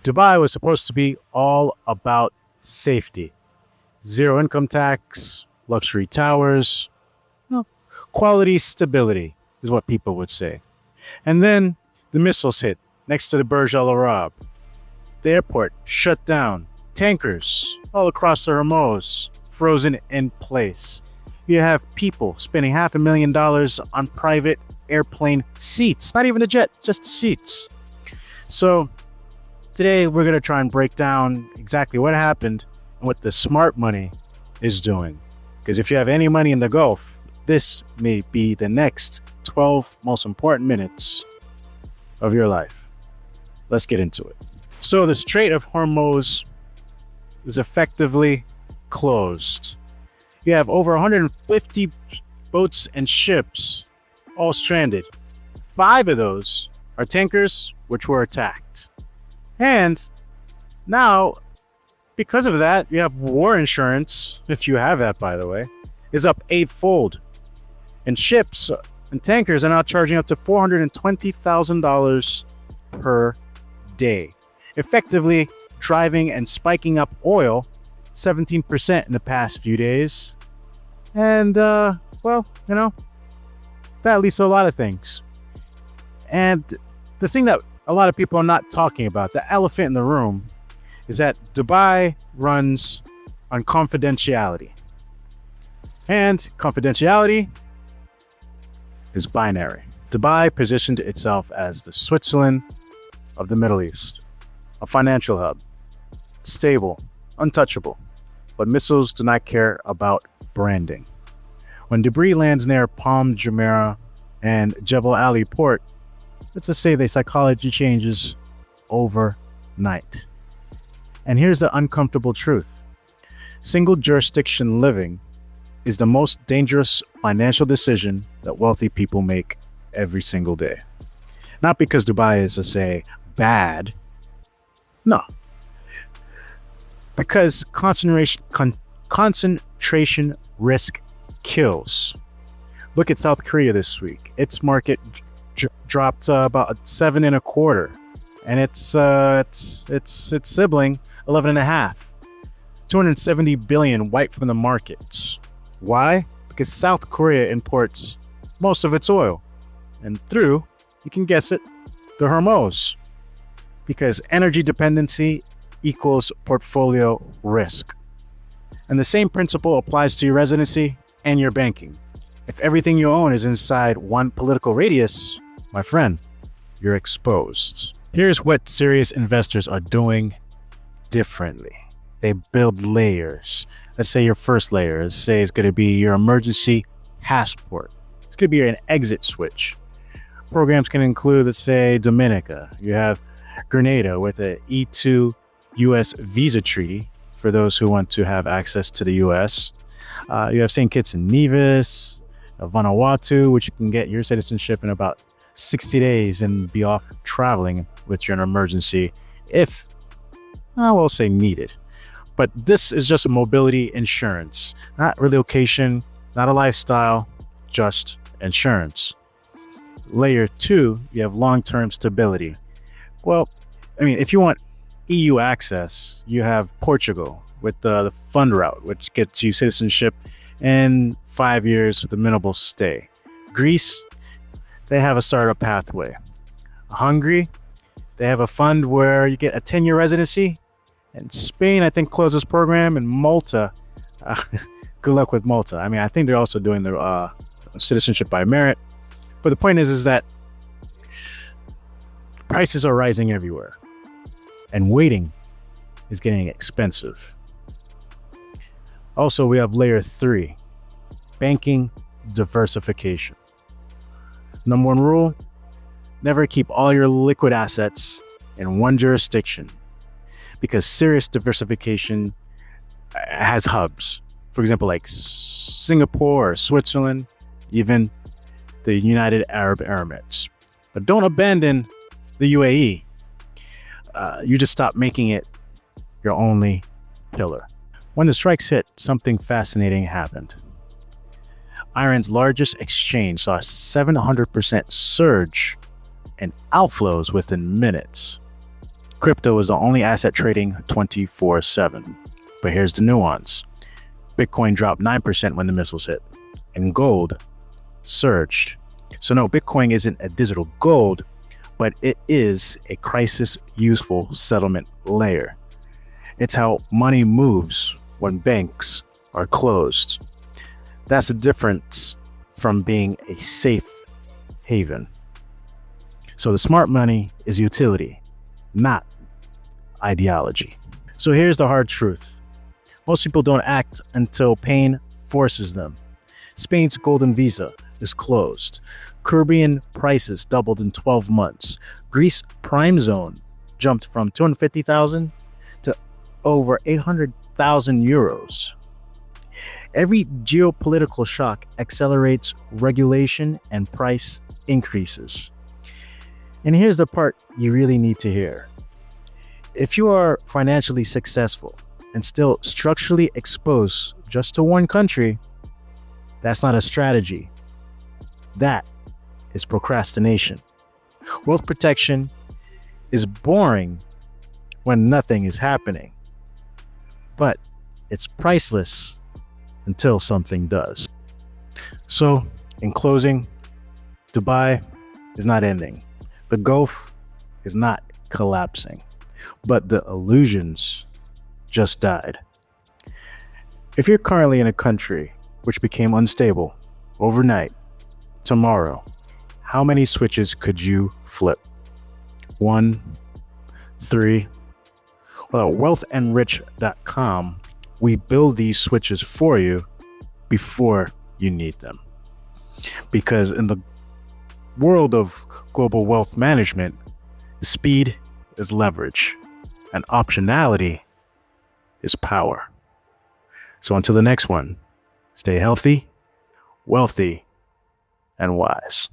Dubai was supposed to be all about safety. Zero income tax, luxury towers, well, quality stability is what people would say. And then the missiles hit next to the Burj Al Arab. The airport shut down. Tankers all across the Hormuz frozen in place. You have people spending $500,000 on private airplane seats. Not even a jet, just the seats. So today we're going to try and break down exactly what happened and what the smart money is doing. Because if you have any money in the Gulf, this may be the next 12 most important minutes of your life. Let's get into it. So the Strait of Hormuz is effectively closed. You have over 150 boats and ships all stranded. 5 of those are tankers which were attacked. And now, because of that, you have war insurance, if you have that, by the way, is up 8-fold. And ships and tankers are now charging up to $420,000 per day, effectively driving and spiking up oil 17% in the past few days. And, that leads to a lot of things. And the thing that a lot of people are not talking about, the elephant in the room, is that Dubai runs on confidentiality. And confidentiality is binary. Dubai positioned itself as the Switzerland of the Middle East, a financial hub, stable, untouchable, but missiles do not care about branding. When debris lands near Palm Jumeirah and Jebel Ali port, let's just say the psychology changes overnight. And here's the uncomfortable truth. Single jurisdiction living is the most dangerous financial decision that wealthy people make every single day. Not because Dubai is, to say, bad. No. Because concentration risk kills. Look at South Korea this week. Its market dropped about 7.25, and its sibling 11.5. 270 billion wiped from the markets. Why? Because South Korea imports most of its oil, and through, you can guess it, the Hormuz. Because energy dependency equals portfolio risk. And the same principle applies to your residency and your banking. If everything you own is inside one political radius, my friend, you're exposed. Here's what serious investors are doing differently. They build layers. Let's say your first layer, let's say it's going to be your emergency passport. It's going to be an exit switch. Programs can include, let's say, Dominica. You have Grenada with an E2 U.S. visa treaty for those who want to have access to the U.S. You have St. Kitts and Nevis, Vanuatu, which you can get your citizenship in about 60 days and be off traveling with your emergency if, I will say, needed. But this is just a mobility insurance, not relocation, not a lifestyle, just insurance. Layer 2, you have long-term stability. Well, if you want EU access, you have Portugal with the fund route, which gets you citizenship in 5 years with a minimal stay. Greece, they have a startup pathway. Hungary, they have a fund where you get a 10-year residency. And Spain, I think, closes program. And Malta, good luck with Malta. I think they're also doing their citizenship by merit. But the point is that prices are rising everywhere. And waiting is getting expensive. Also, we have layer 3, banking diversification. Number 1 rule, never keep all your liquid assets in one jurisdiction, because serious diversification has hubs. For example, like Singapore or Switzerland, even the United Arab Emirates. But don't abandon the UAE. You just stop making it your only pillar. When the strikes hit, something fascinating happened. Iran's largest exchange saw a 700% surge in outflows within minutes. Crypto is the only asset trading 24/7. But here's the nuance. Bitcoin dropped 9% when the missiles hit, and gold surged. So no, Bitcoin isn't a digital gold, but it is a crisis-useful settlement layer. It's how money moves when banks are closed. That's the difference from being a safe haven. So the smart money is utility, not ideology. So here's the hard truth. Most people don't act until pain forces them. Spain's golden visa is closed. Caribbean prices doubled in 12 months. Greece prime zone jumped from 250,000 to over 800,000 euros. Every geopolitical shock accelerates regulation and price increases. And here's the part you really need to hear. If you are financially successful and still structurally exposed just to one country, that's not a strategy. That is procrastination. Wealth protection is boring when nothing is happening, but it's priceless until something does. So, in closing, Dubai is not ending. The Gulf is not collapsing, but the illusions just died. If you're currently in a country which became unstable overnight, tomorrow, how many switches could you flip? 1, 3. Well, at wealthandrich.com, we build these switches for you before you need them. Because in the world of global wealth management, speed is leverage and optionality is power. So until the next one, stay healthy, wealthy, and wise.